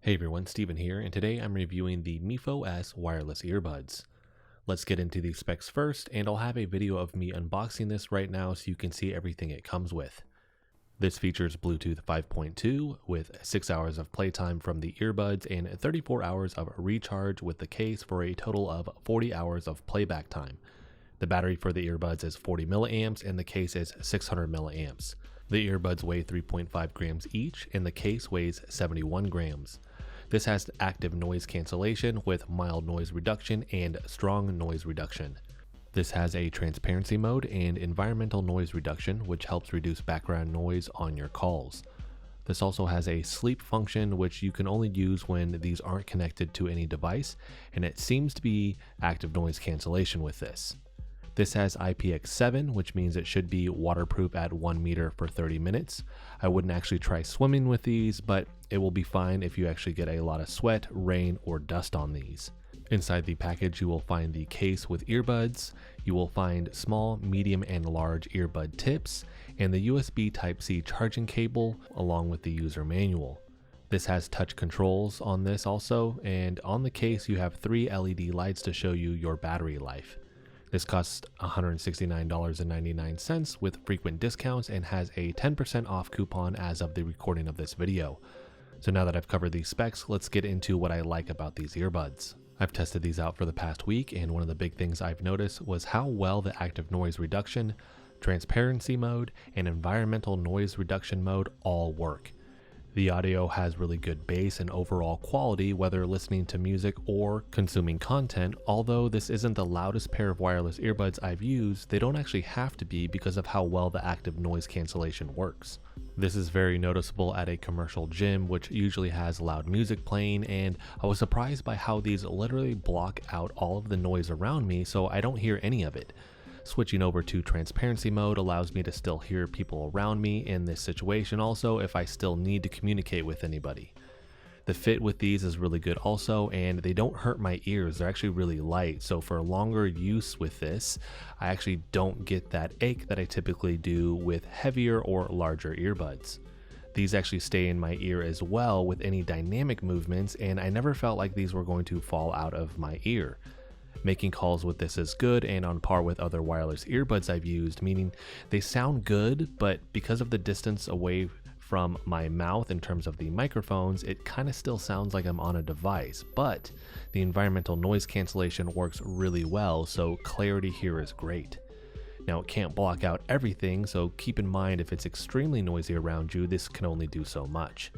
Hey everyone, Steven here, and today I'm reviewing the Mifo S wireless earbuds. Let's get into the specs first, and I'll have a video of me unboxing this right now so you can see everything it comes with. This features Bluetooth 5.2 with 6 hours of playtime from the earbuds and 34 hours of recharge with the case for a total of 40 hours of playback time. The battery for the earbuds is 40 milliamps and the case is 600 milliamps. The earbuds weigh 3.5 grams each and the case weighs 71 grams. This has active noise cancellation with mild noise reduction and strong noise reduction. This has a transparency mode and environmental noise reduction, which helps reduce background noise on your calls. This also has a sleep function, which you can only use when these aren't connected to any device, and it seems to be active noise cancellation with this. This has IPX7, which means it should be waterproof at 1 meter for 30 minutes. I wouldn't actually try swimming with these, but it will be fine if you actually get a lot of sweat, rain, or dust on these. Inside the package, you will find the case with earbuds. You will find small, medium, and large earbud tips, and the USB Type-C charging cable, along with the user manual. This has touch controls on this also, and on the case, you have 3 LED lights to show you your battery life. This costs $169.99 with frequent discounts and has a 10% off coupon as of the recording of this video. So now that I've covered these specs, let's get into what I like about these earbuds. I've tested these out for the past week, and one of the big things I've noticed was how well the active noise reduction, transparency mode, and environmental noise reduction mode all work. The audio has really good bass and overall quality whether listening to music or consuming content. Although this isn't the loudest pair of wireless earbuds I've used, they don't actually have to be because of how well the active noise cancellation works. This is very noticeable at a commercial gym, which usually has loud music playing, and I was surprised by how these literally block out all of the noise around me so I don't hear any of it. Switching over to transparency mode allows me to still hear people around me in this situation also if I still need to communicate with anybody. The fit with these is really good also, and they don't hurt my ears. They're actually really light, so for longer use with this, I actually don't get that ache that I typically do with heavier or larger earbuds. These actually stay in my ear as well with any dynamic movements, and I never felt like these were going to fall out of my ear. Making calls with this is good and on par with other wireless earbuds I've used, meaning they sound good, but because of the distance away from my mouth in terms of the microphones, it kind of still sounds like I'm on a device, but the environmental noise cancellation works really well, so clarity here is great. Now, it can't block out everything, so keep in mind if it's extremely noisy around you, this can only do so much.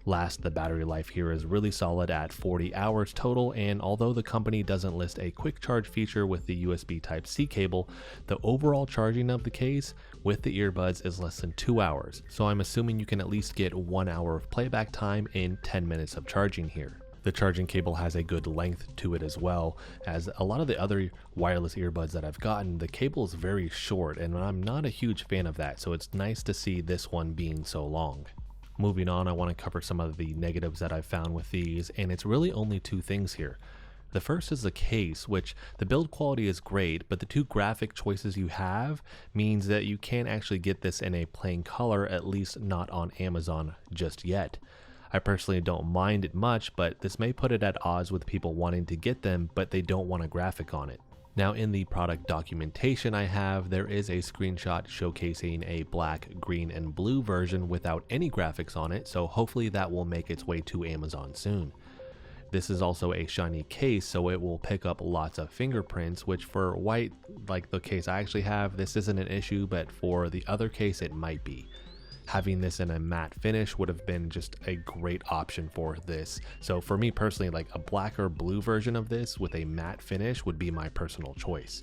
Last, the battery life here is really solid at 40 hours total, and although the company doesn't list a quick charge feature with the USB Type-C cable, the overall charging of the case with the earbuds is less than 2 hours, so I'm assuming you can at least get 1 hour of playback time in 10 minutes of charging here. The charging cable has a good length to it as well, as a lot of the other wireless earbuds that I've gotten, the cable is very short, and I'm not a huge fan of that, so it's nice to see this one being so long. Moving on, I want to cover some of the negatives that I've found with these, and it's really only 2 things here. The first is the case, which the build quality is great, but the 2 graphic choices you have means that you can't actually get this in a plain color, at least not on Amazon just yet. I personally don't mind it much, but this may put it at odds with people wanting to get them, but they don't want a graphic on it. Now, in the product documentation I have, there is a screenshot showcasing a black, green, and blue version without any graphics on it, so hopefully that will make its way to Amazon soon. This is also a shiny case, so it will pick up lots of fingerprints, which for white, like the case I actually have, this isn't an issue, but for the other case it might be. Having this in a matte finish would have been just a great option for this. So for me personally, like a black or blue version of this with a matte finish would be my personal choice.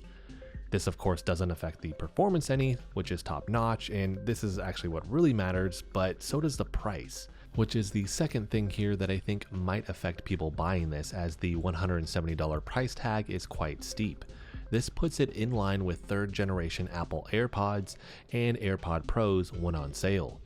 This of course doesn't affect the performance any, which is top notch, and this is actually what really matters, but so does the price, which is the second thing here that I think might affect people buying this, as the $170 price tag is quite steep. This puts it in line with 3rd generation Apple AirPods and AirPod Pros when on sale.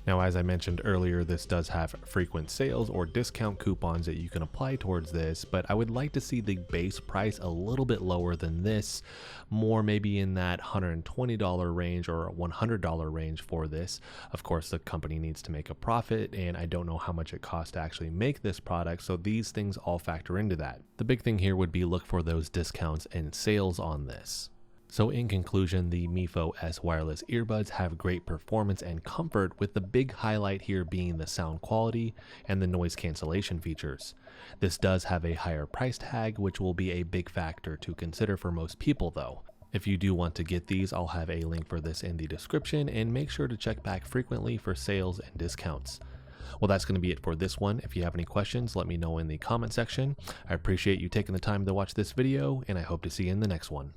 Now, as I mentioned earlier, this does have frequent sales or discount coupons that you can apply towards this, but I would like to see the base price a little bit lower than this, more maybe in that $120 range or $100 range for this. Of course, the company needs to make a profit, and I don't know how much it costs to actually make this product, so these things all factor into that. The big thing here would be look for those discounts and sales on this. So in conclusion, the Mifo S wireless earbuds have great performance and comfort, with the big highlight here being the sound quality and the noise cancellation features. This does have a higher price tag, which will be a big factor to consider for most people though. If you do want to get these, I'll have a link for this in the description, and make sure to check back frequently for sales and discounts. Well, that's going to be it for this one. If you have any questions, let me know in the comment section. I appreciate you taking the time to watch this video, and I hope to see you in the next one.